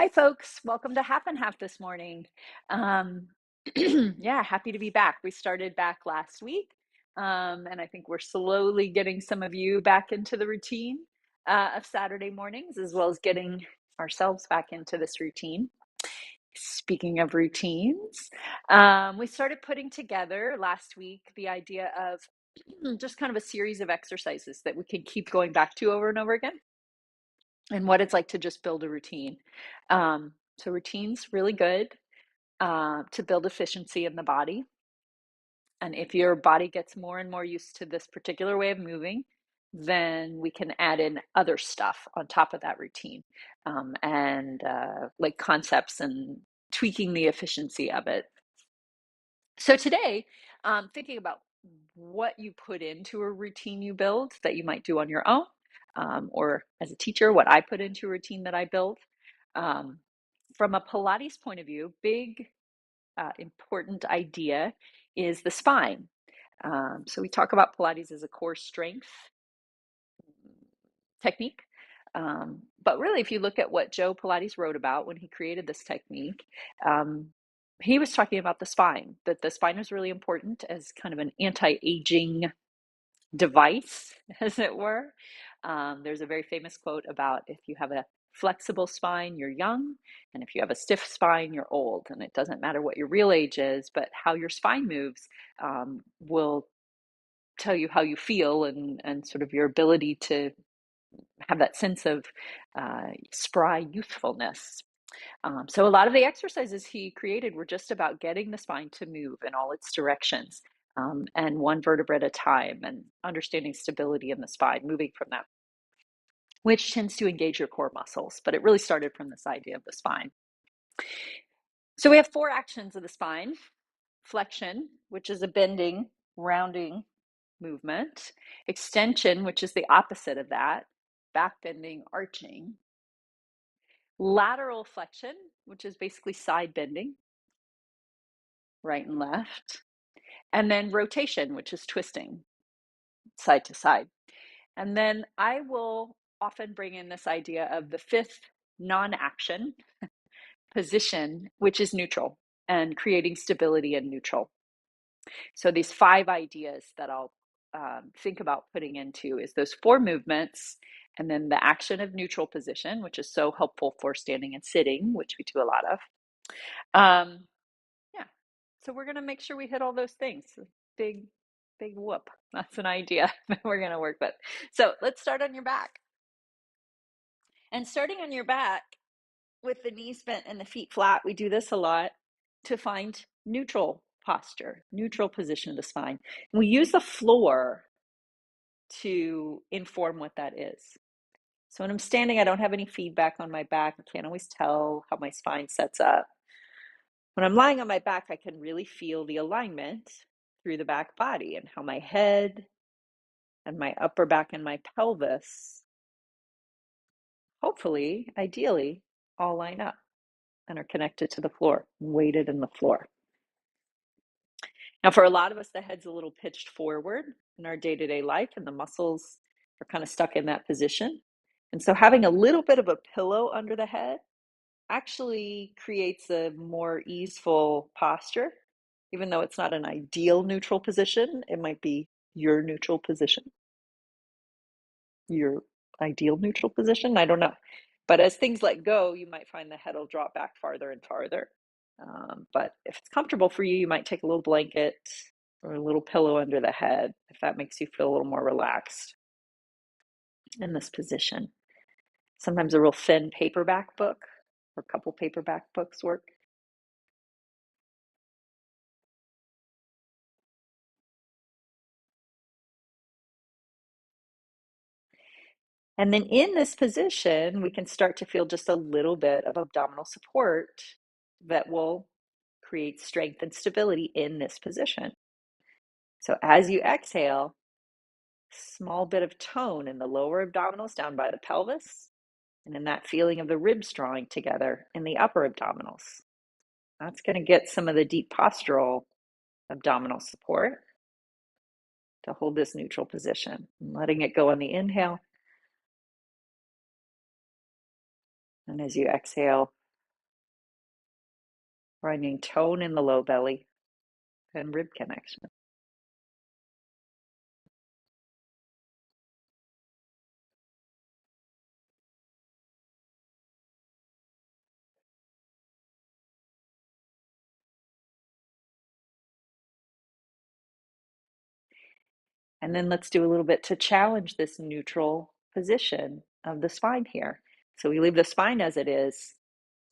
Hi, folks. Welcome to Half and Half this morning. Um, yeah, happy to be back. We started back last week, and I think we're slowly getting some of you back into the routine of Saturday mornings, as well as getting ourselves back into this routine. Speaking of routines, we started putting together last week the idea of just kind of a series of exercises that we can keep going back to over and over again, and what it's like to just build a routine. So routine's really good to build efficiency in the body. And if your body gets more and more used to this particular way of moving, then we can add in other stuff on top of that routine, and like concepts and tweaking the efficiency of it. So today, thinking about what you put into a routine you build that you might do on your own, or as a teacher, what I put into a routine that I build. Um, from a Pilates point of view, big important idea is the spine. So we talk about Pilates as a core strength technique. But really, if you look at what Joe Pilates wrote about when he created this technique, um, he was talking about the spine, that the spine was really important as kind of an anti-aging device, as it were. There's a very famous quote about if you have a flexible spine, you're young, and if you have a stiff spine, you're old. And it doesn't matter what your real age is, but how your spine moves will tell you how you feel and sort of your ability to have that sense of spry youthfulness. So a lot of the exercises he created were just about getting the spine to move in all its directions, and one vertebra at a time, and understanding stability in the spine, moving from that, which tends to engage your core muscles. But it really started from this idea of the spine. So we have 4 actions of the spine: flexion, which is a bending, rounding movement; extension, which is the opposite of that, back bending, arching; lateral flexion, which is basically side bending, right and left; and then rotation, which is twisting side to side. And then I will often bring in this idea of the 5th non-action position, which is neutral, and creating stability in neutral. So these 5 ideas that I'll think about putting into is those 4 movements, and then the action of neutral position, which is so helpful for standing and sitting, which we do a lot of. Um, yeah, so we're going to make sure we hit all those things. Big, big whoop. That's an idea that we're going to work with. So let's start on your back. And starting on your back with the knees bent and the feet flat, we do this a lot to find neutral posture, neutral position of the spine. And we use the floor to inform what that is. So when I'm standing, I don't have any feedback on my back. I can't always tell how my spine sets up. When I'm lying on my back, I can really feel the alignment through the back body and how my head and my upper back and my pelvis, hopefully, ideally, all line up and are connected to the floor, weighted in the floor. Now, for a lot of us, the head's a little pitched forward in our day-to-day life, and the muscles are kind of stuck in that position. And so having a little bit of a pillow under the head actually creates a more easeful posture. Even though it's not an ideal neutral position, it might be your neutral position, your ideal neutral position. I don't know. But as things let go, you might find the head will drop back farther and farther. But if it's comfortable for you, you might take a little blanket or a little pillow under the head if that makes you feel a little more relaxed in this position. Sometimes a real thin paperback book or a couple paperback books work. And then in this position, we can start to feel just a little bit of abdominal support that will create strength and stability in this position. So as you exhale, small bit of tone in the lower abdominals down by the pelvis, and in that feeling of the ribs drawing together in the upper abdominals. That's going to get some of the deep postural abdominal support to hold this neutral position. And letting it go on the inhale. And as you exhale, finding tone in the low belly and rib connection. And then let's do a little bit to challenge this neutral position of the spine here. So we leave the spine as it is,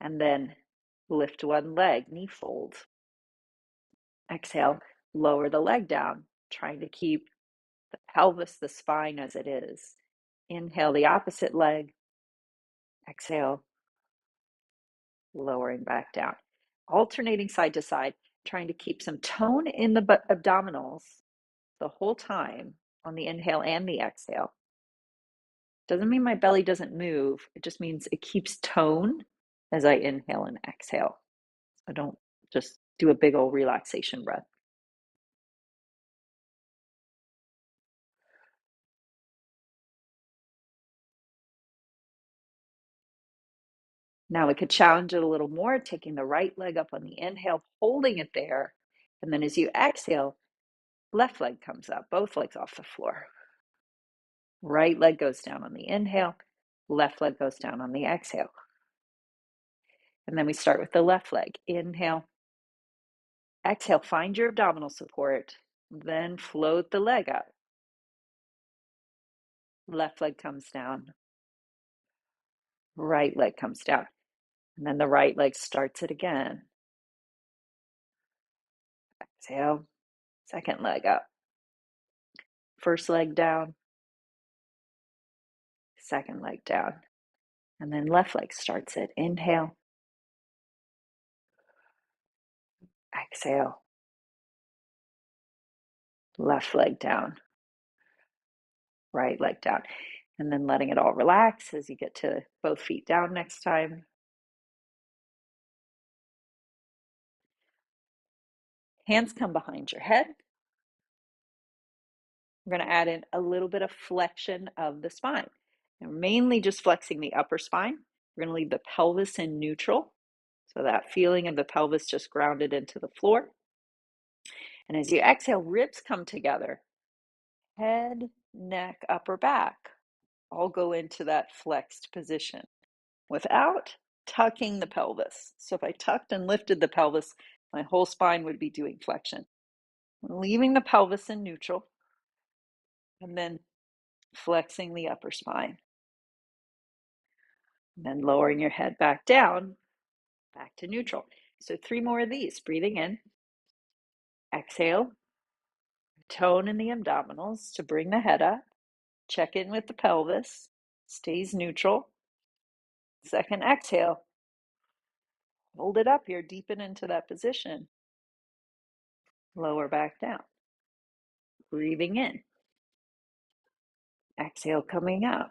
and then lift one leg, knee fold. Exhale, lower the leg down, trying to keep the pelvis, the spine as it is. Inhale the opposite leg. Exhale, lowering back down. Alternating side to side, trying to keep some tone in the abdominals the whole time on the inhale and the exhale. Doesn't mean my belly doesn't move. It just means it keeps tone as I inhale and exhale. I don't just do a big old relaxation breath. Now we could challenge it a little more, taking the right leg up on the inhale, holding it there. And then as you exhale, left leg comes up, both legs off the floor. Right leg goes down on the inhale, left leg goes down on the exhale. And then we start with the left leg. Inhale, exhale, find your abdominal support, then float the leg up. Left leg comes down, right leg comes down. And then the right leg starts it again. Exhale, second leg up. First leg down, second leg down. And then left leg starts it. Inhale, exhale, left leg down, right leg down. And then letting it all relax as you get to both feet down next time. Hands come behind your head. We're going to add in a little bit of flexion of the spine. And mainly just flexing the upper spine. We're going to leave the pelvis in neutral. So that feeling of the pelvis just grounded into the floor. And as you exhale, ribs come together. Head, neck, upper back all go into that flexed position without tucking the pelvis. So if I tucked and lifted the pelvis, my whole spine would be doing flexion. Leaving the pelvis in neutral and then flexing the upper spine. And then lowering your head back down, back to neutral. So 3 more of these. Breathing in, exhale, tone in the abdominals to bring the head up. Check in with the pelvis, stays neutral. Second exhale, hold it up here, deepen into that position. Lower back down. Breathing in. Exhale, coming up.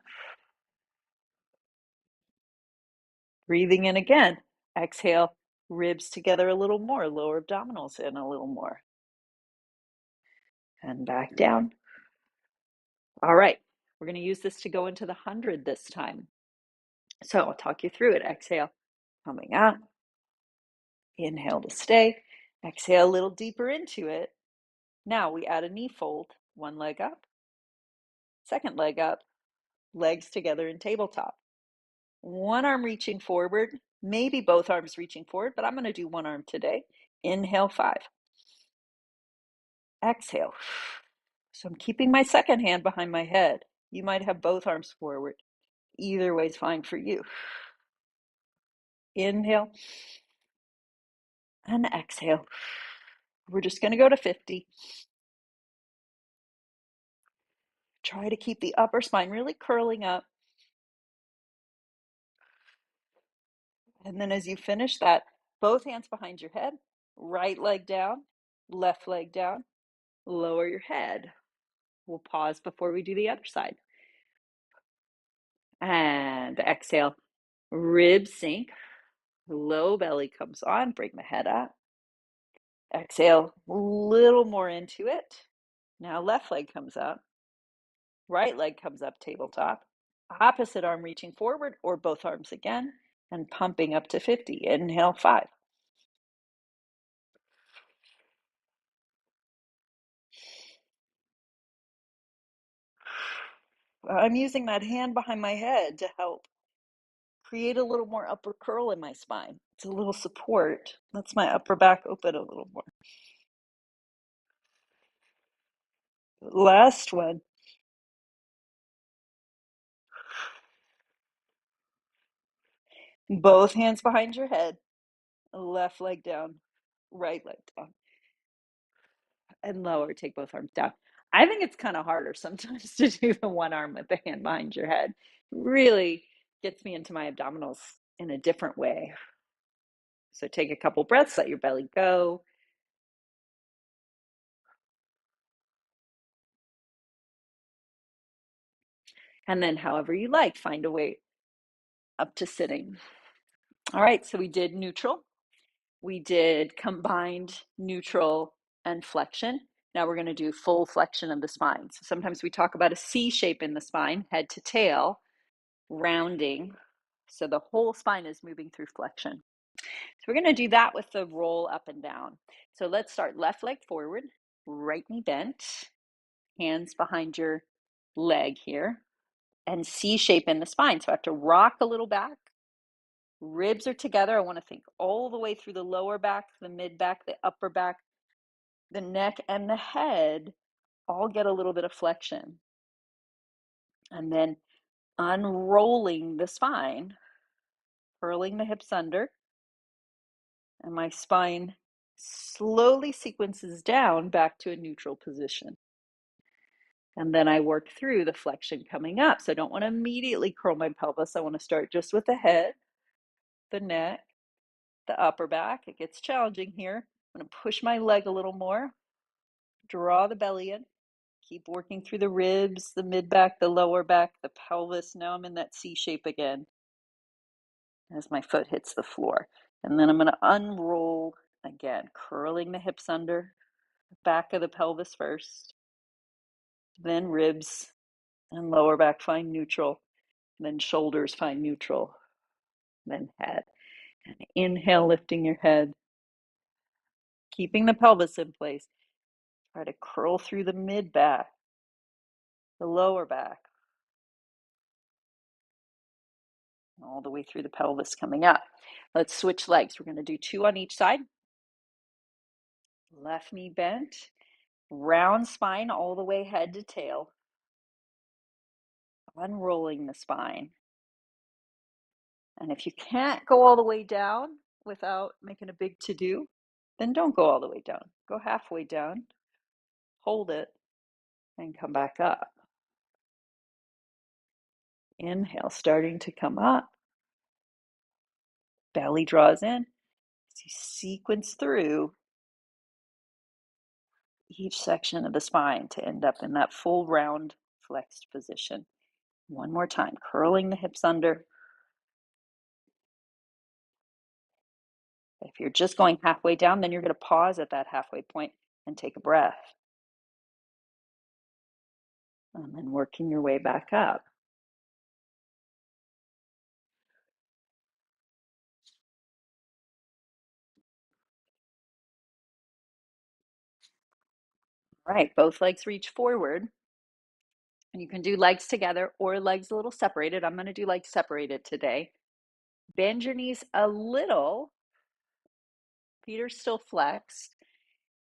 Breathing in again. Exhale, ribs together a little more, lower abdominals in a little more. And back down. All right, we're going to use this to go into the 100 this time. So I'll talk you through it. Exhale, coming up. Inhale to stay. Exhale a little deeper into it. Now we add a knee fold, one leg up, second leg up, legs together in tabletop. One arm reaching forward, maybe both arms reaching forward, but I'm going to do one arm today. Inhale, 5. Exhale. So I'm keeping my second hand behind my head. You might have both arms forward. Either way is fine for you. Inhale and exhale. We're just going to go to 50. Try to keep the upper spine really curling up. And then as you finish that, both hands behind your head, right leg down, left leg down, lower your head. We'll pause before we do the other side. And exhale, ribs sink, low belly comes on, bring the head up. Exhale, a little more into it. Now left leg comes up, right leg comes up, tabletop. Opposite arm reaching forward or both arms again and pumping up to 50. Inhale, 5. I'm using that hand behind my head to help create a little more upper curl in my spine. It's a little support. Lets my upper back open a little more. Last one. Both hands behind your head. Left leg down, right leg down. And lower, take both arms down. I think it's kind of harder sometimes to do the one arm with the hand behind your head. Really gets me into my abdominals in a different way. So take a couple breaths, let your belly go. And then however you like, find a way up to sitting. All right, so we did neutral. We did combined neutral and flexion. Now we're going to do full flexion of the spine. So sometimes we talk about a C shape in the spine, head to tail, rounding. So the whole spine is moving through flexion. So we're going to do that with the roll up and down. So let's start left leg forward, right knee bent, hands behind your leg here, and C shape in the spine. So I have to rock a little back. Ribs are together. I want to think all the way through the lower back, the mid back, the upper back, the neck, and the head all get a little bit of flexion. And then unrolling the spine, curling the hips under, and my spine slowly sequences down back to a neutral position. And then I work through the flexion coming up. So I don't want to immediately curl my pelvis. I want to start just with the head, the neck, the upper back. It gets challenging here. I'm going to push my leg a little more, draw the belly in, keep working through the ribs, the mid back, the lower back, the pelvis. Now I'm in that C shape again as my foot hits the floor. And then I'm going to unroll again, curling the hips under, back of the pelvis first, then ribs and lower back find neutral, then shoulders find neutral, then head. And inhale, lifting your head, keeping the pelvis in place. Try to curl through the mid back, the lower back, all the way through the pelvis coming up. Let's switch legs. We're going to do 2 on each side. Left knee bent, round spine all the way head to tail, unrolling the spine. And if you can't go all the way down without making a big to-do, then don't go all the way down. Go halfway down, hold it, and come back up. Inhale, starting to come up. Belly draws in. As you sequence through each section of the spine to end up in that full round flexed position. One more time, curling the hips under. If you're just going halfway down, then you're going to pause at that halfway point and take a breath. And then working your way back up. All right, both legs reach forward. And you can do legs together or legs a little separated. I'm going to do legs separated today. Bend your knees a little. Feet are still flexed.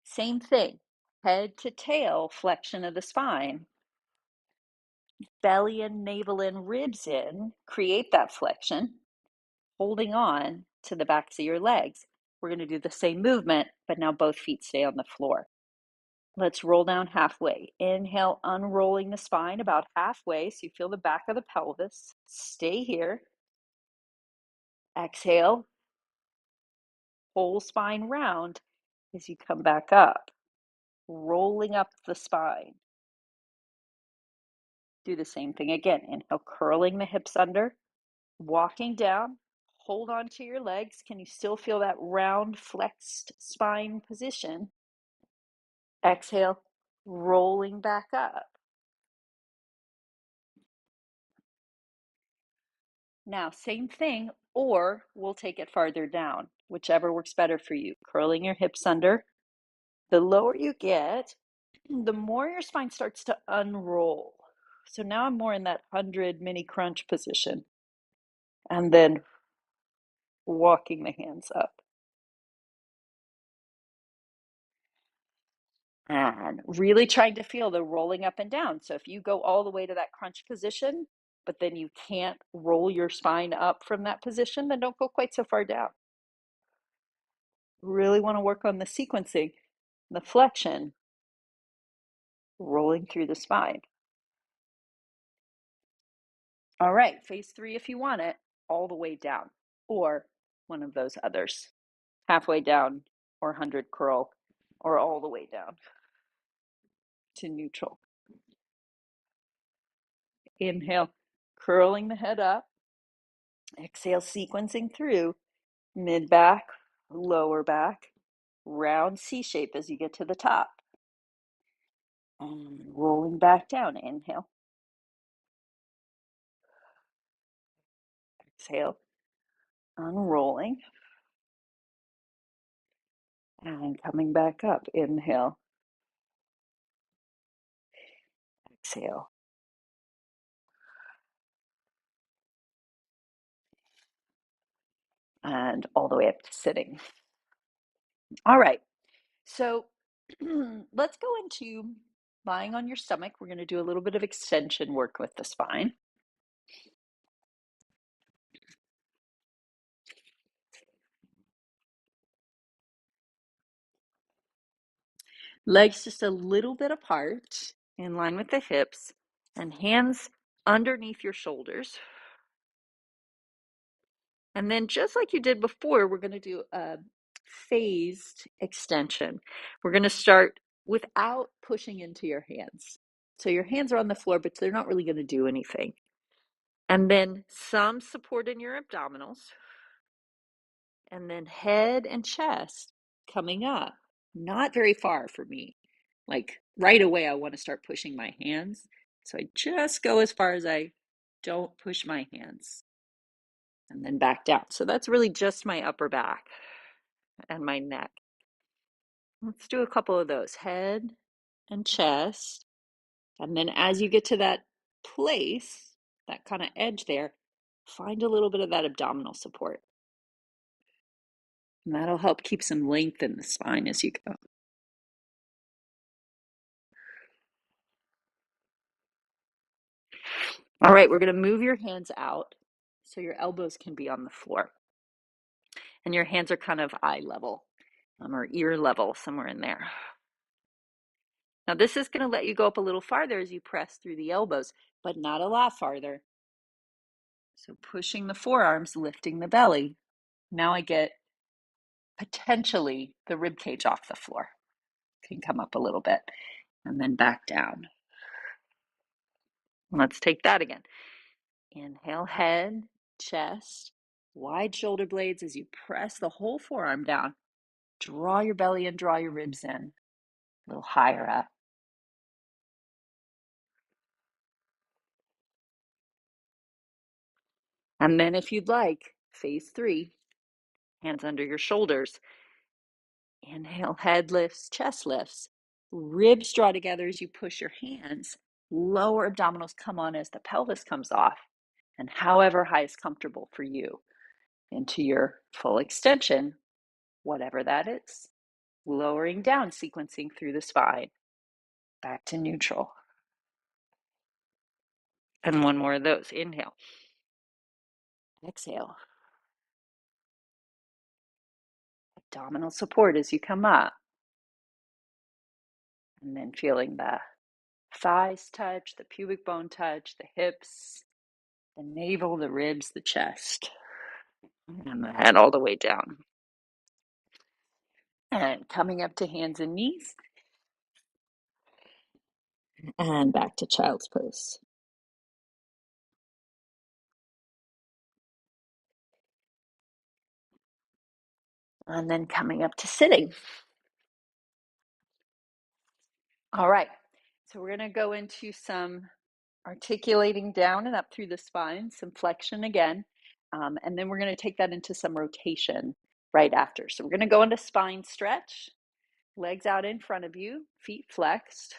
Same thing. Head to tail flexion of the spine. Belly in, navel in, ribs in. Create that flexion. Holding on to the backs of your legs. We're going to do the same movement, but now both feet stay on the floor. Let's roll down halfway. Inhale, unrolling the spine about halfway so you feel the back of the pelvis. Stay here. Exhale, whole spine round as you come back up, rolling up the spine. Do the same thing again. Inhale, curling the hips under, walking down. Hold on to your legs. Can you still feel that round flexed spine position? Exhale, rolling back up. Now, same thing, or we'll take it farther down, whichever works better for you. Curling your hips under. The lower you get, the more your spine starts to unroll. So now I'm more in that 100 mini crunch position. And then walking the hands up. And really trying to feel the rolling up and down. So if you go all the way to that crunch position, but then you can't roll your spine up from that position, then don't go quite so far down. Really want to work on the sequencing, the flexion, rolling through the spine. All right, phase 3 if you want it, all the way down, or one of those others, halfway down, or 100 curl, or all the way down to neutral. Inhale, curling the head up. Exhale, sequencing through mid back, lower back, round C shape as you get to the top. And rolling back down. Inhale. Exhale, unrolling. And coming back up. Inhale. Exhale. And all the way up to sitting. All right. So let's go into lying on your stomach. We're going to do a little bit of extension work with the spine. Legs just a little bit apart, in line with the hips, and hands underneath your shoulders. And then just like you did before, we're going to do a phased extension. We're going to start without pushing into your hands. So your hands are on the floor, but they're not really going to do anything. And then some support in your abdominals. And then head and chest coming up. Not very far for me. Like right away, I want to start pushing my hands. So I just go as far as I don't push my hands. And then back down. So that's really just my upper back and my neck. Let's do a couple of those, head and chest. And then as you get to that place, that kind of edge there, find a little bit of that abdominal support. And that'll help keep some length in the spine as you go. All right, we're going to move your hands out so your elbows can be on the floor. And your hands are kind of eye level or ear level, somewhere in there. Now this is going to let you go up a little farther as you press through the elbows, but not a lot farther. So pushing the forearms, lifting the belly. Now I get potentially the rib cage off the floor. Can come up a little bit and then back down. Let's take that again. Inhale, head, chest, wide shoulder blades as you press the whole forearm down. Draw your belly in, draw your ribs in, a little higher up. And then if you'd like, phase 3, hands under your shoulders. Inhale, head lifts, chest lifts. Ribs draw together as you push your hands. Lower abdominals come on as the pelvis comes off. And however high is comfortable for you into your full extension, whatever that is. Lowering down, sequencing through the spine. Back to neutral. And one more of those. Inhale. Exhale. Abdominal support as you come up. And then feeling the thighs touch, the pubic bone touch, the hips, the navel, the ribs, the chest, and the head all the way down. And coming up to hands and knees. And back to child's pose. And then coming up to sitting. All right, so we're going to go into some articulating down and up through the spine, some flexion again, and then we're going to take that into some rotation right after. So we're going to go into spine stretch, legs out in front of you, feet flexed,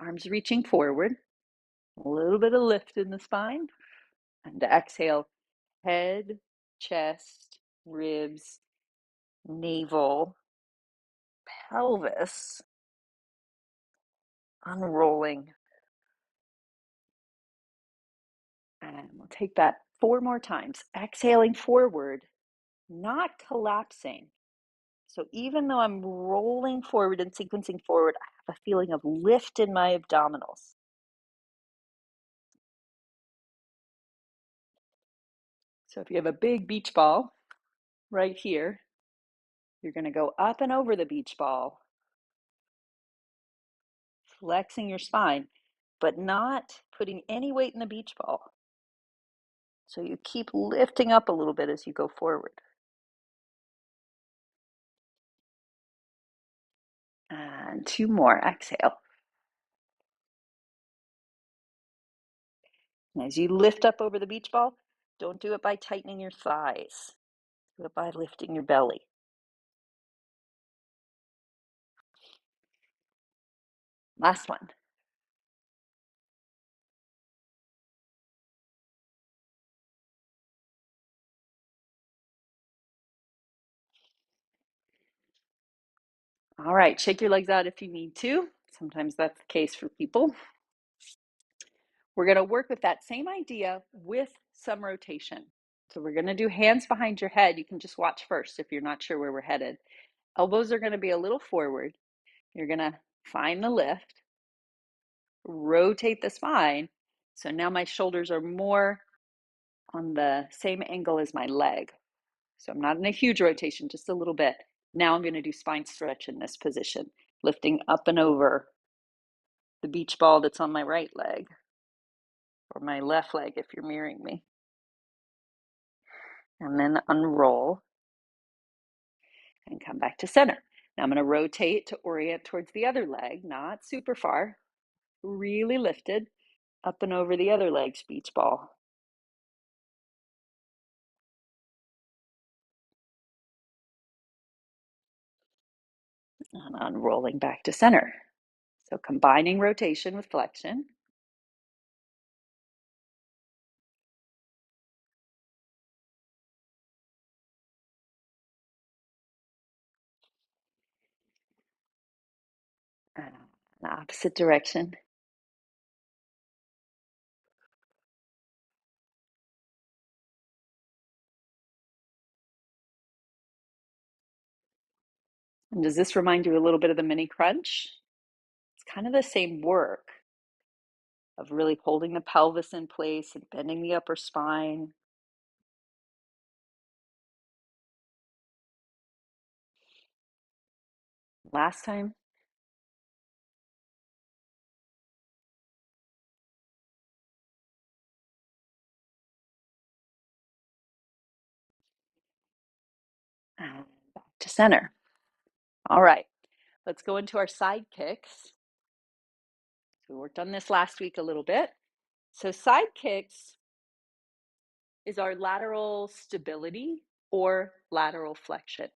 arms reaching forward, A little bit of lift in the spine. And exhale, head, chest, ribs, navel, pelvis, unrolling. And we'll take that 4 more times. Exhaling forward, not collapsing. So even though I'm rolling forward and sequencing forward, I have a feeling of lift in my abdominals. So if you have a big beach ball right here, you're going to go up and over the beach ball, flexing your spine, but not putting any weight in the beach ball. So you keep lifting up a little bit as you go forward. And 2 more. Exhale. And as you lift up over the beach ball, don't do it by tightening your thighs. Do it by lifting your belly. Last one. All right, shake your legs out if you need to. Sometimes that's the case for people. We're going to work with that same idea with some rotation. So we're going to do hands behind your head. You can just watch first if you're not sure where we're headed. Elbows are going to be a little forward. You're going to find the lift, rotate the spine. So now my shoulders are more on the same angle as my leg. So I'm not in a huge rotation, just a little bit. Now I'm going to do spine stretch in this position, lifting up and over the beach ball that's on my right leg, or my left leg if you're mirroring me. And then unroll and come back to center. Now I'm going to rotate to orient towards the other leg, not super far, really lifted up and over the other leg's beach ball. And unrolling back to center. So combining rotation with flexion. And opposite direction. And does this remind you a little bit of the mini crunch? It's kind of the same work of really holding the pelvis in place and bending the upper spine. Last time. And back to center. All right, let's go into our side kicks. So we worked on this last week a little bit. So side kicks is our lateral stability or lateral flexion.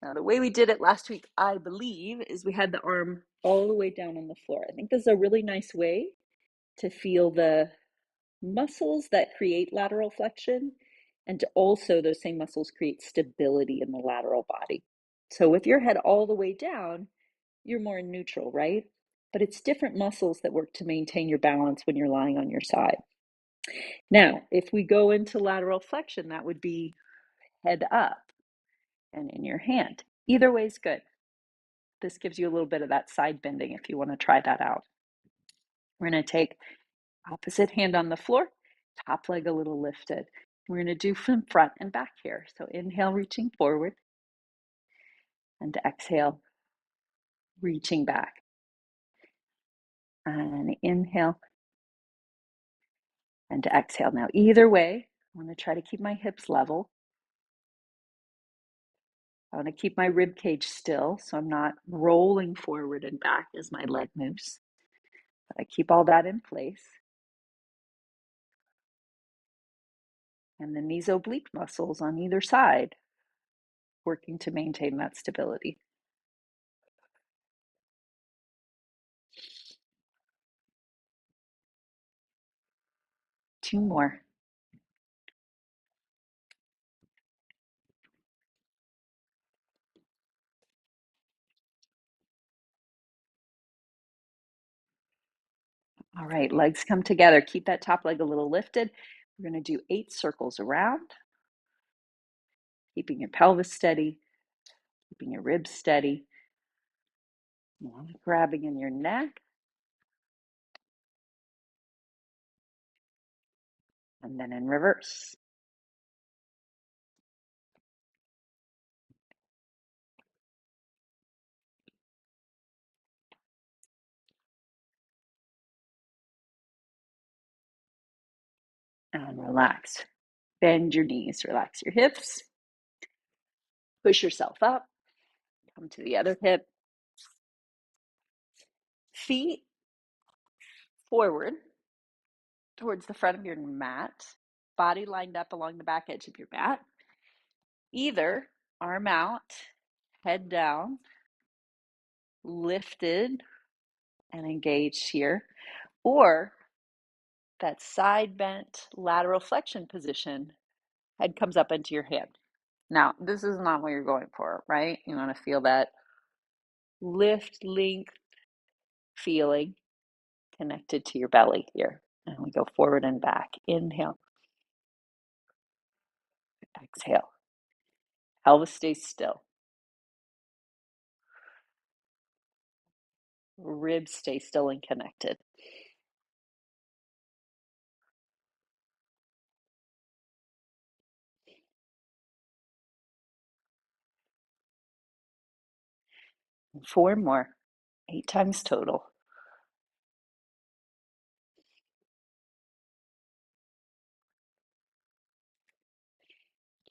Now, the way we did it last week, I believe, is we had the arm all the way down on the floor. I think this is a really nice way to feel the muscles that create lateral flexion, and to also those same muscles create stability in the lateral body. So with your head all the way down, you're more in neutral, right? But it's different muscles that work to maintain your balance when you're lying on your side. Now, if we go into lateral flexion, that would be head up and in your hand. Either way is good. This gives you a little bit of that side bending if you want to try that out. We're going to take opposite hand on the floor, top leg a little lifted. We're going to do from front and back here. So inhale, reaching forward, and exhale, reaching back. And inhale and exhale. Now, either way, I want to try to keep my hips level. I want to keep my rib cage still, so I'm not rolling forward and back as my leg moves. But I keep all that in place. And then these oblique muscles on either side working to maintain that stability. 2 more. All right, legs come together. Keep that top leg a little lifted. We're going to do 8 circles around, keeping your pelvis steady, keeping your ribs steady, grabbing in your neck, and then in reverse. And relax. Bend your knees, relax your hips. Push yourself up. Come to the other hip. Feet forward towards the front of your mat. Body lined up along the back edge of your mat. Either arm out, head down, lifted and engaged here, or that side bent lateral flexion position, head comes up into your hand. Now, this is not what you're going for, right? You want to feel that lift, length feeling connected to your belly here. And we go forward and back. Inhale, exhale. Pelvis stays still. Ribs stay still and connected. And 4 more, 8 times total.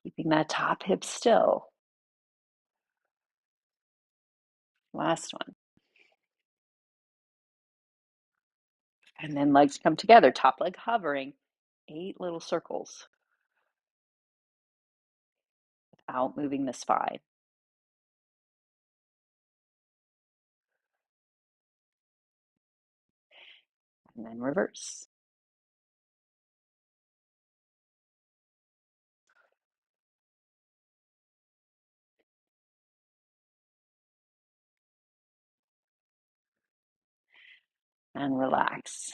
Keeping that top hip still. Last one. And then legs come together, top leg hovering, 8 little circles without moving the spine. And then reverse. And relax.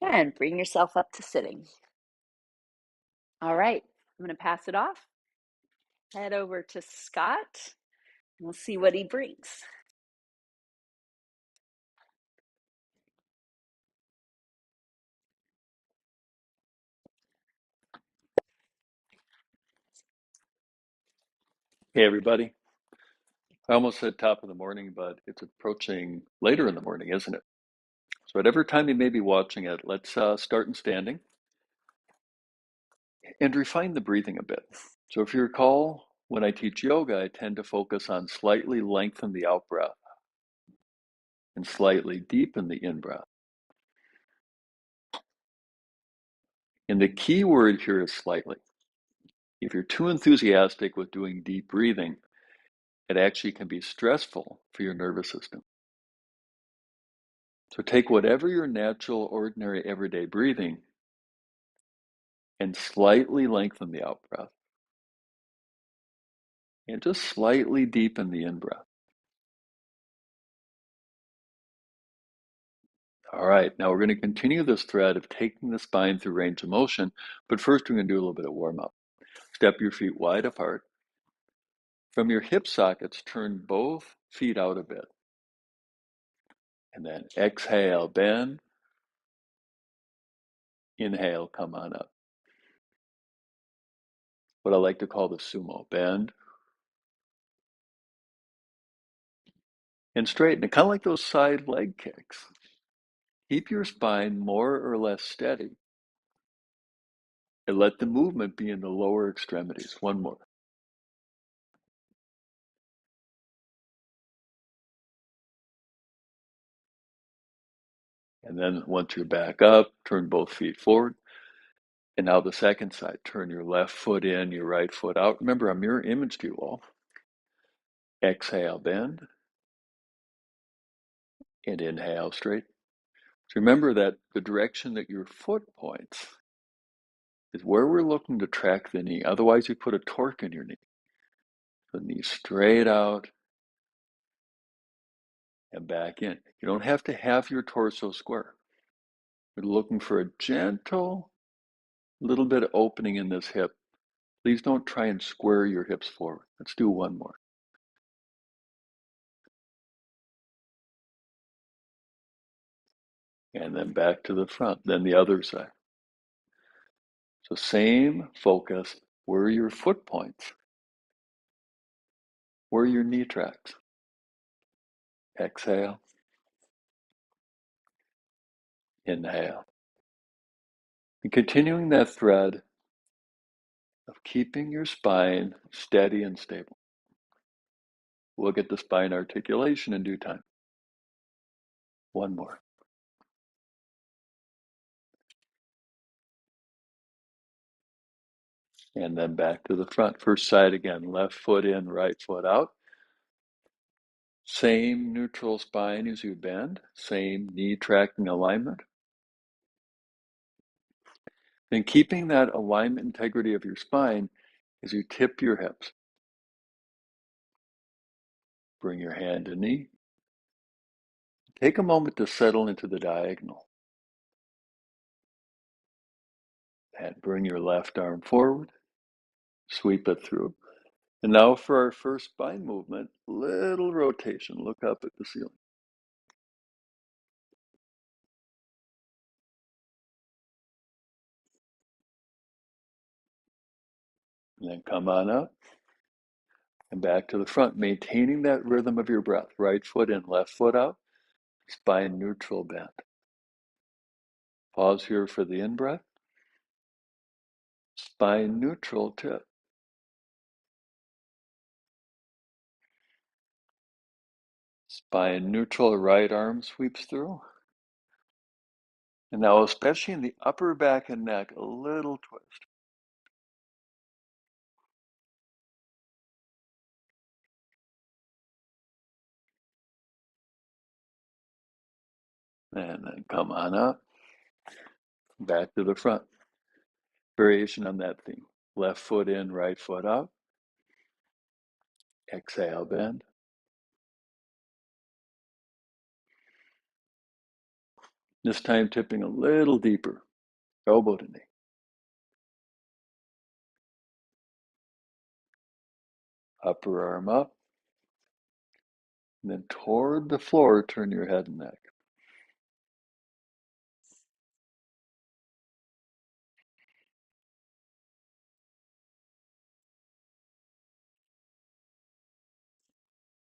And bring yourself up to sitting. All right, I'm going to pass it off. Head over to Scott. We'll see what he brings. Hey, everybody. I almost said top of the morning, but it's approaching later in the morning, isn't it? So, whatever time you may be watching it, let's start in standing and refine the breathing a bit. So, if you recall, when I teach yoga, I tend to focus on slightly lengthen the out breath and slightly deepen the in breath. And the key word here is slightly. If you're too enthusiastic with doing deep breathing, it actually can be stressful for your nervous system. So, take whatever your natural, ordinary, everyday breathing and slightly lengthen the out breath and just slightly deepen the in breath. All right, now we're going to continue this thread of taking the spine through range of motion, but first we're going to do a little bit of warm up. Step your feet wide apart. From your hip sockets, turn both feet out a bit. And then exhale, bend. Inhale, come on up. What I like to call the sumo, bend and straighten it, kind of like those side leg kicks. Keep your spine more or less steady and let the movement be in the lower extremities. One more. And then once you're back up, turn both feet forward. And now the second side, turn your left foot in, your right foot out. Remember, a mirror image to you all. Exhale, bend. And inhale, straight. So remember that the direction that your foot points is where we're looking to track the knee. Otherwise, you put a torque in your knee. The knee straight out and back in. You don't have to have your torso square. We're looking for a gentle little bit of opening in this hip. Please don't try and square your hips forward. Let's do one more. And then back to the front, then the other side. So same focus, where your foot points, where your knee tracks. Exhale, inhale. And continuing that thread of keeping your spine steady and stable. We'll get the spine articulation in due time. One more. And then back to the front. First side again, left foot in, right foot out. Same neutral spine as you bend, same knee tracking alignment. Then keeping that alignment integrity of your spine as you tip your hips. Bring your hand to knee. Take a moment to settle into the diagonal. And bring your left arm forward. Sweep it through. And now for our first spine movement, little rotation. Look up at the ceiling. And then come on up and back to the front, maintaining that rhythm of your breath. Right foot in, left foot out. Spine neutral bend. Pause here for the in-breath. Spine neutral tip. Spine neutral, right arm sweeps through. And now, especially in the upper back and neck, a little twist. And then come on up, back to the front. Variation on that theme. Left foot in, right foot out. Exhale, bend. This time tipping a little deeper, elbow to knee. Upper arm up. And then toward the floor, turn your head and neck.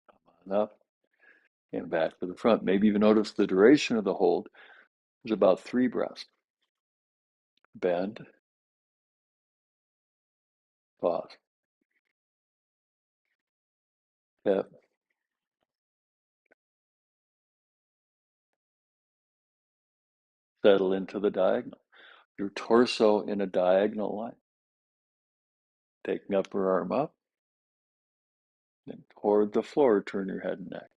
Come on up and back to the front. Maybe even notice the duration of the hold is about 3 breaths. Bend. Pause. Tip. Settle into the diagonal. Your torso in a diagonal line. Taking upper arm up. Then toward the floor, turn your head and neck.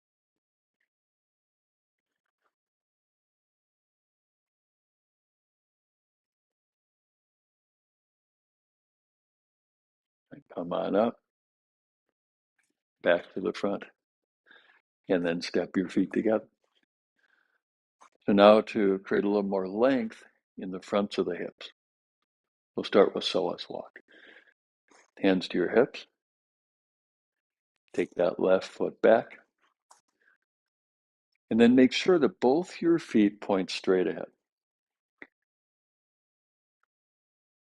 And come on up. Back to the front. And then step your feet together. So now to create a little more length in the fronts of the hips. We'll start with psoas walk. Hands to your hips. Take that left foot back. And then make sure that both your feet point straight ahead.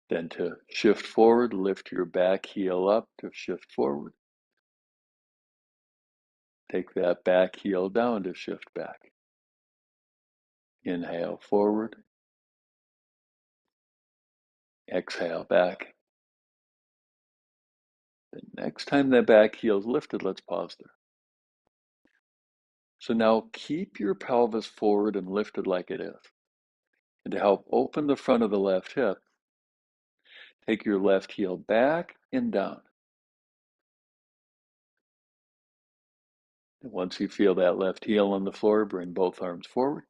Then to shift forward, lift your back heel up to shift forward. Take that back heel down to shift back. Inhale forward. Exhale back. The next time that back heel is lifted, let's pause there. So now keep your pelvis forward and lifted like it is. And to help open the front of the left hip, take your left heel back and down. And once you feel that left heel on the floor, bring both arms forward.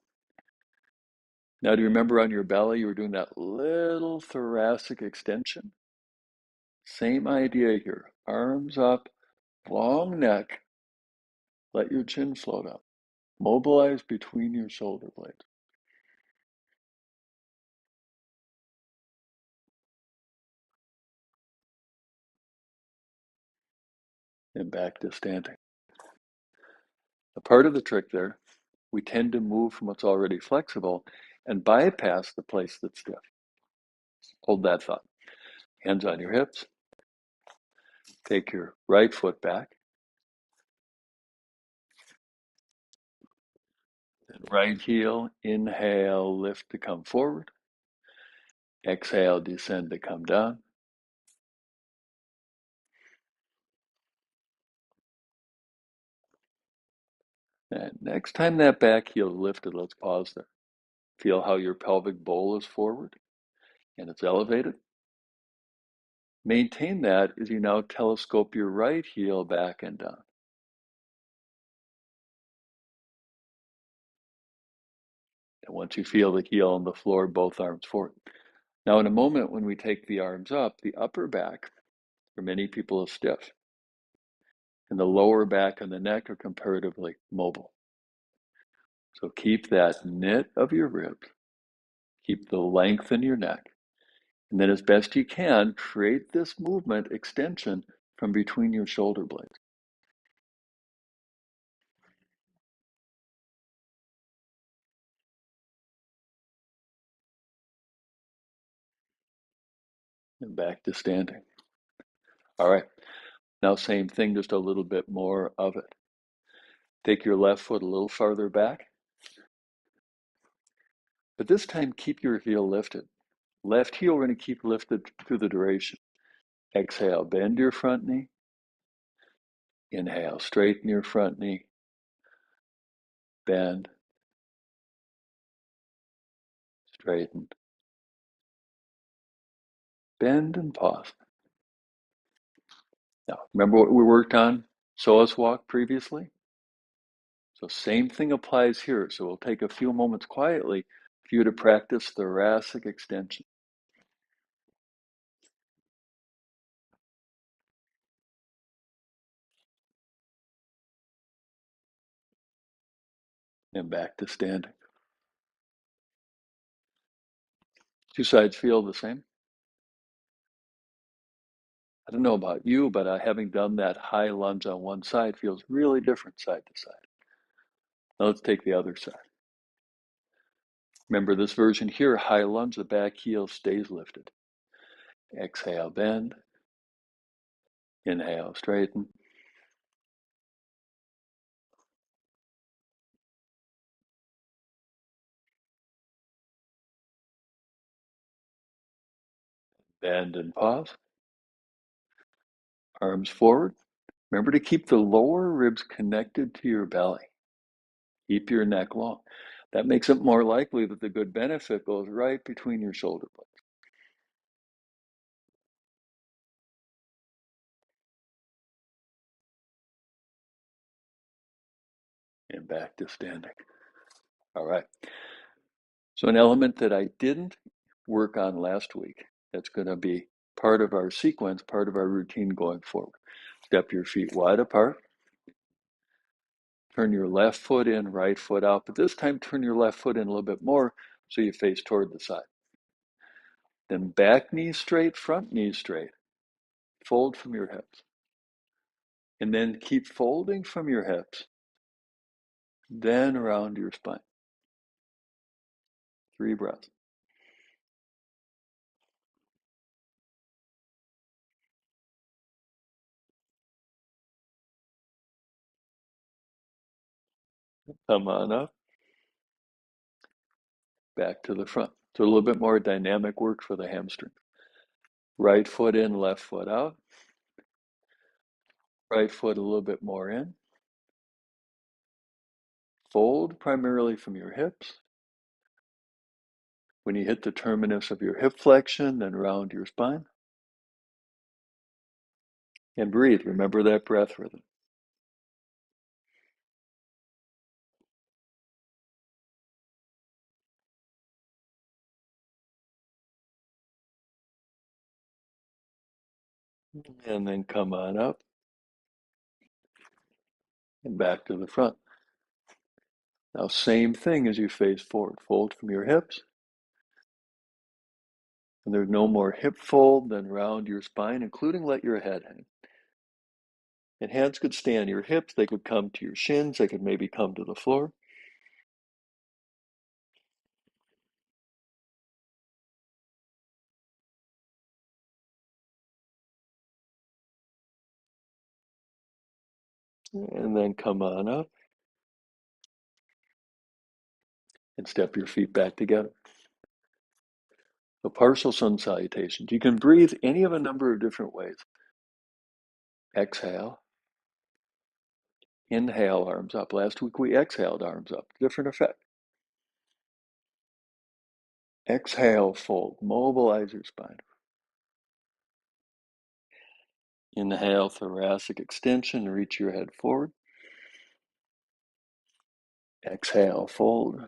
Now, do you remember on your belly, you were doing that little thoracic extension? Same idea here. Arms up, long neck, let your chin float up. Mobilize between your shoulder blades. And back to standing. A part of the trick there, we tend to move from what's already flexible and bypass the place that's stiff. Hold that thought. Hands on your hips. Take your right foot back. Then right heel, inhale, lift to come forward. Exhale, descend to come down. And next time that back heel is lifted, let's pause there. Feel how your pelvic bowl is forward and it's elevated. Maintain that as you now telescope your right heel back and down. And once you feel the heel on the floor, both arms forward. Now, in a moment, when we take the arms up, the upper back for many people is stiff, and the lower back and the neck are comparatively mobile. So keep that knit of your ribs, keep the length in your neck, and then as best you can, create this movement extension from between your shoulder blades. And back to standing. All right, now same thing, just a little bit more of it. Take your left foot a little farther back, but this time keep your heel lifted. Left heel, we're going to keep lifted through the duration. Exhale, bend your front knee. Inhale, straighten your front knee. Bend, straighten, bend, and pause. Now, remember what we worked on psoas walk previously? So same thing applies here. So we'll take a few moments quietly for you to practice thoracic extension. And back to standing. Two sides feel the same. I don't know about you, but having done that high lunge on one side feels really different side to side. Now let's take the other side. Remember this version here, high lunge, the back heel stays lifted. Exhale, bend. Inhale, straighten. Bend and pause. Arms forward. Remember to keep the lower ribs connected to your belly. Keep your neck long. That makes it more likely that the good benefit goes right between your shoulder blades. And back to standing. All right. So an element that I didn't work on last week, that's going to be part of our sequence, part of our routine going forward. Step your feet wide apart. Turn your left foot in, right foot out, but this time turn your left foot in a little bit more so you face toward the side. Then back knee straight, front knee straight. Fold from your hips. And then keep folding from your hips, then around your spine. 3 breaths. Come on up, back to the front. So a little bit more dynamic work for the hamstring. Right foot in, left foot out. Right foot a little bit more in. Fold primarily from your hips. When you hit the terminus of your hip flexion, then round your spine. And breathe. Remember that breath rhythm. And then come on up and back to the front. Now, same thing as you face forward. Fold from your hips. And there's no more hip fold, then round your spine, including let your head hang. And hands could stay on your hips. They could come to your shins. They could maybe come to the floor. And then come on up and step your feet back together. A partial sun salutation. You can breathe any of a number of different ways. Exhale. Inhale, arms up. Last week we exhaled, arms up. Different effect. Exhale, fold. Mobilize your spine. Inhale, thoracic extension. Reach your head forward. Exhale, fold.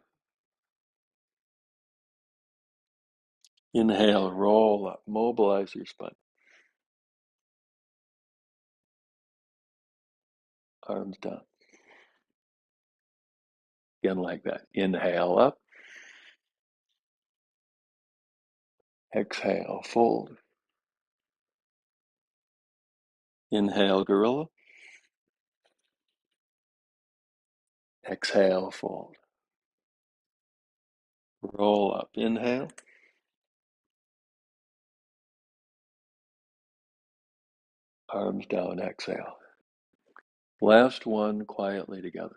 Inhale, roll up. Mobilize your spine. Arms down. Again, like that. Inhale up. Exhale, fold. Inhale, gorilla. Exhale, fold. Roll up. Inhale. Arms down. Exhale. Last one, quietly together.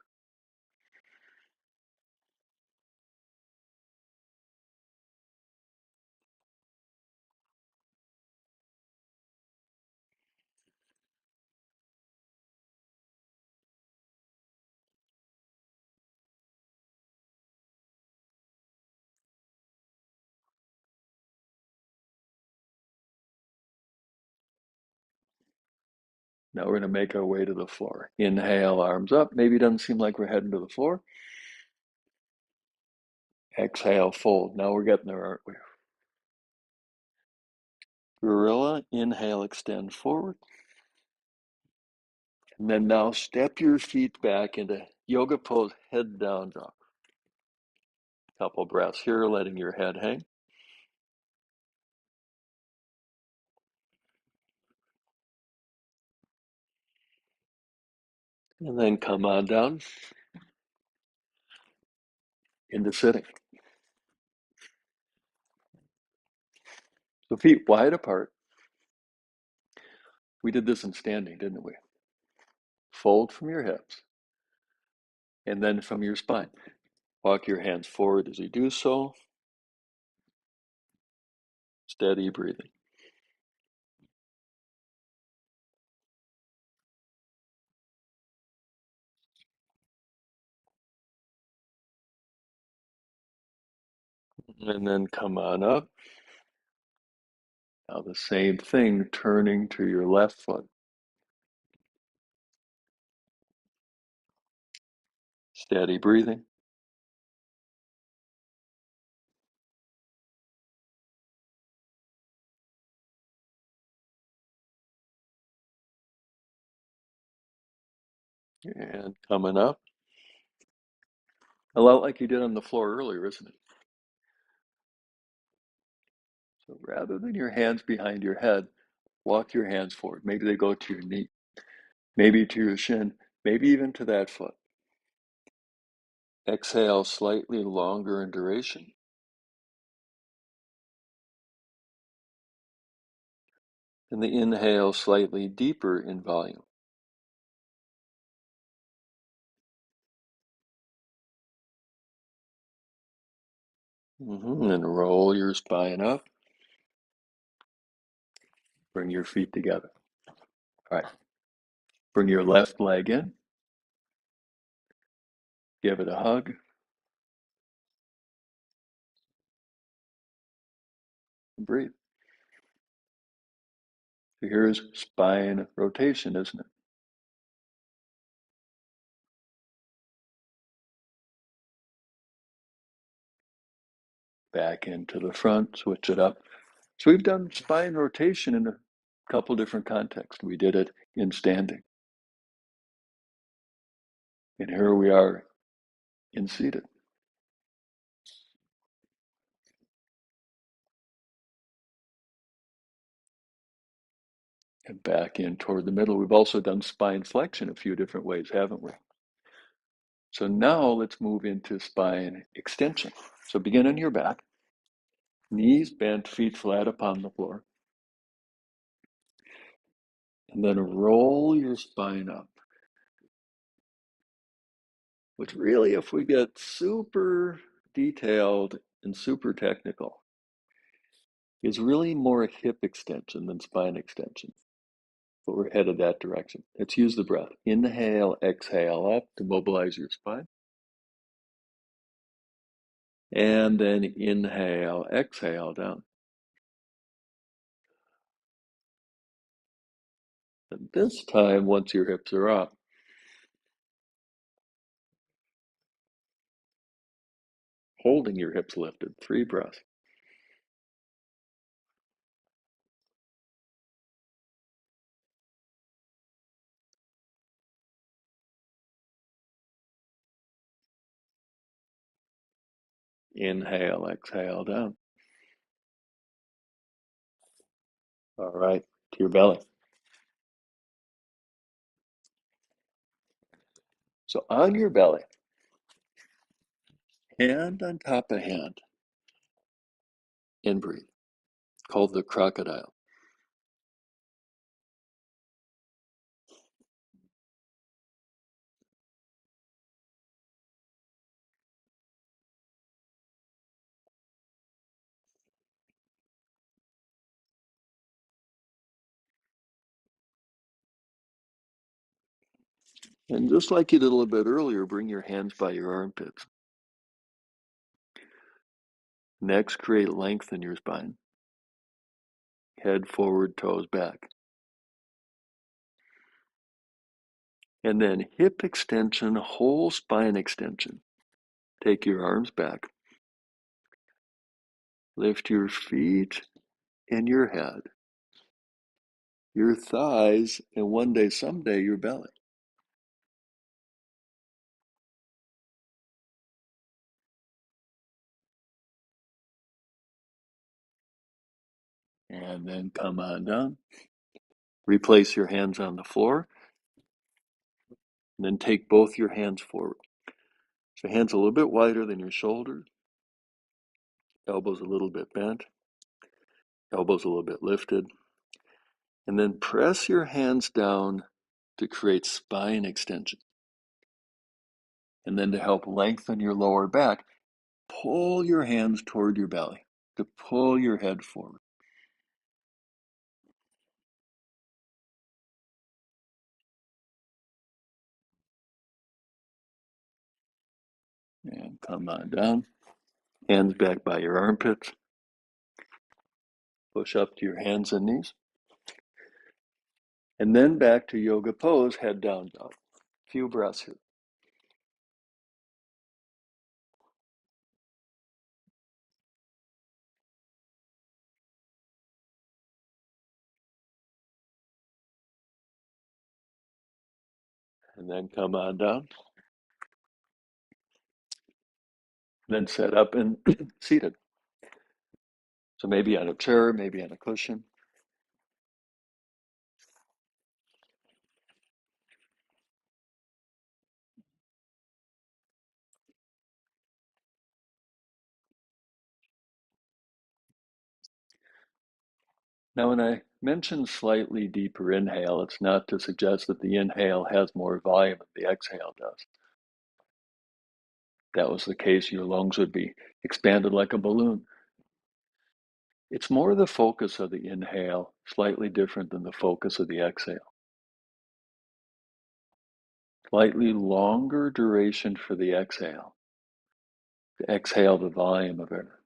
Now we're going to make our way to the floor. Inhale, arms up. Maybe it doesn't seem like we're heading to the floor. Exhale, fold. Now we're getting there, aren't we? Gorilla. Inhale, extend forward. And then now step your feet back into yoga pose, head down dog. Couple breaths here, letting your head hang. And then come on down into sitting. So feet wide apart. We did this in standing, didn't we? Fold from your hips and then from your spine. Walk your hands forward as you do so. Steady breathing. And then come on up. Now the same thing, turning to your left foot. Steady breathing. And coming up. A lot like you did on the floor earlier, isn't it? So rather than your hands behind your head, walk your hands forward. Maybe they go to your knee, maybe to your shin, maybe even to that foot. Exhale slightly longer in duration. And the inhale slightly deeper in volume. And roll your spine up. Bring your feet together. All right. Bring your left leg in. Give it a hug. And breathe. So here's spine rotation, isn't it? Back into the front, switch it up. So we've done spine rotation in Couple different contexts. We did it in standing. And here we are in seated. And back in toward the middle. We've also done spine flexion a few different ways, haven't we? So now let's move into spine extension. So begin on your back, knees bent, feet flat upon the floor. And then roll your spine up. Which really, if we get super detailed and super technical, is really more hip extension than spine extension. But we're headed that direction. Let's use the breath. Inhale, exhale up to mobilize your spine. And then inhale, exhale down. And this time, once your hips are up, holding your hips lifted, 3 breaths. Inhale, exhale down. All right, to your belly. So on your belly, hand on top of hand, and breathe, called the crocodile. And just like you did a little bit earlier, bring your hands by your armpits. Next, create length in your spine. Head forward, toes back. And then hip extension, whole spine extension. Take your arms back. Lift your feet and your head, your thighs, and one day, someday, your belly. And then come on down. Replace your hands on the floor. And then take both your hands forward. So hands a little bit wider than your shoulders. Elbows a little bit bent. Elbows a little bit lifted. And then press your hands down to create spine extension. And then to help lengthen your lower back, pull your hands toward your belly to pull your head forward. And come on down. Hands back by your armpits. Push up to your hands and knees. And then back to yoga pose, head down dog. Few breaths here. And then come on down. Then set up and seated. So maybe on a chair, maybe on a cushion. Now, when I mention slightly deeper inhale, it's not to suggest that the inhale has more volume than the exhale does. If that was the case, your lungs would be expanded like a balloon. It's more the focus of the inhale, slightly different than the focus of the exhale. Slightly longer duration for the exhale. To exhale the volume of air.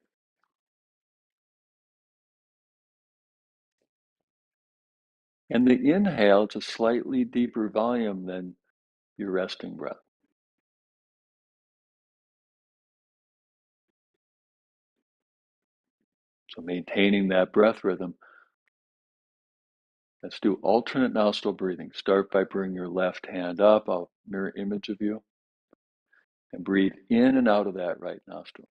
And the inhale, it's a slightly deeper volume than your resting breath. So maintaining that breath rhythm. Let's do alternate nostril breathing. Start by bringing your left hand up. I'll mirror image of you. And breathe in and out of that right nostril.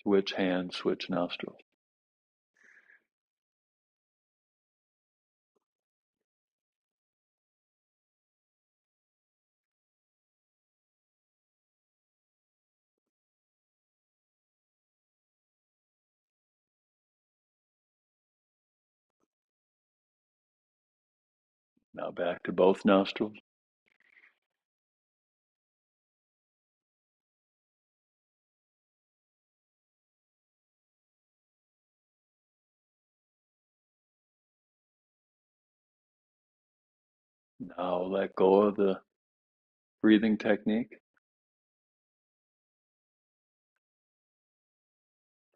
Switch hands, switch nostrils. Now back to both nostrils. Now let go of the breathing technique.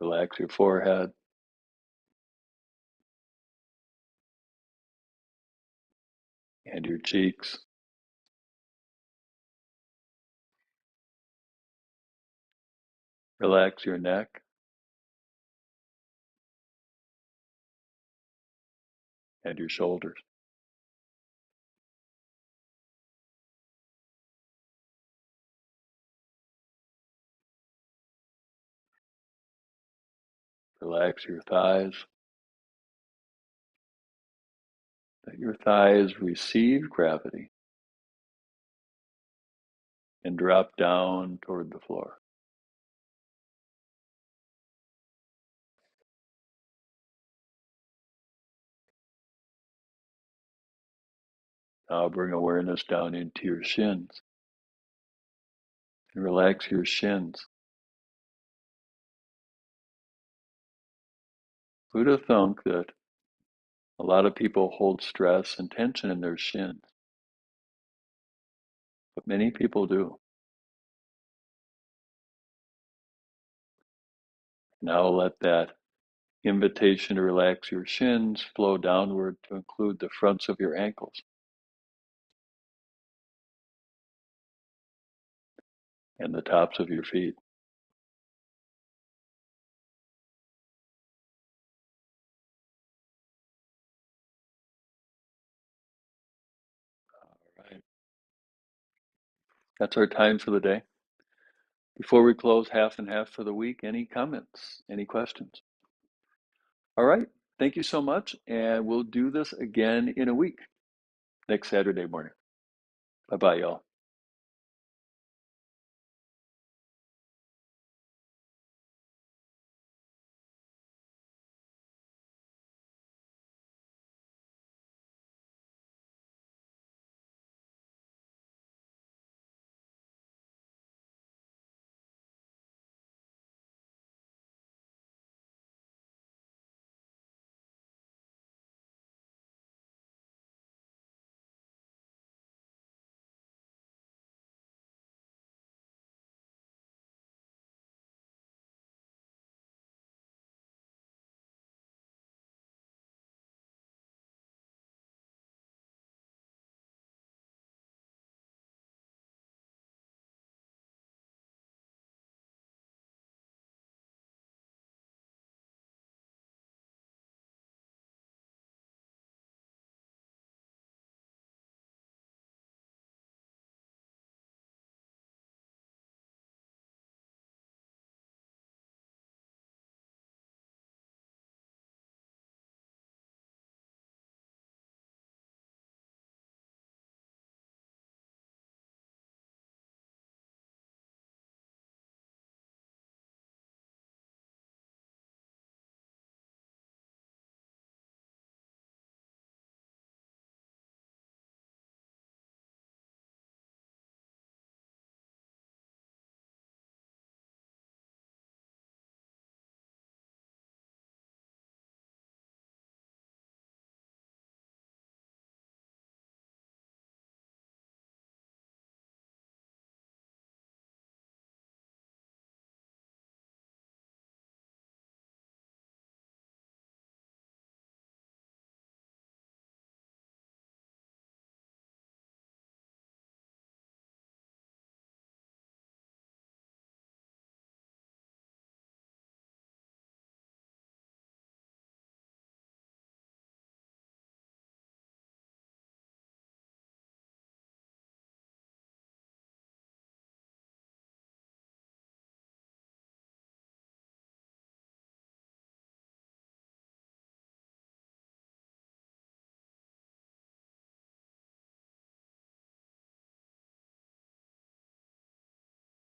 Relax your forehead. And your cheeks. Relax your neck and your shoulders. Relax your thighs. Let your thighs receive gravity and drop down toward the floor. Now bring awareness down into your shins and relax your shins. Who'd have thunk that a lot of people hold stress and tension in their shins? But many people do. Now let that invitation to relax your shins flow downward to include the fronts of your ankles and the tops of your feet. All right. That's our time for the day. Before we close, half and half for the week, any comments, any questions? All right. Thank you so much. And we'll do this again in a week, next Saturday morning. Bye-bye, y'all.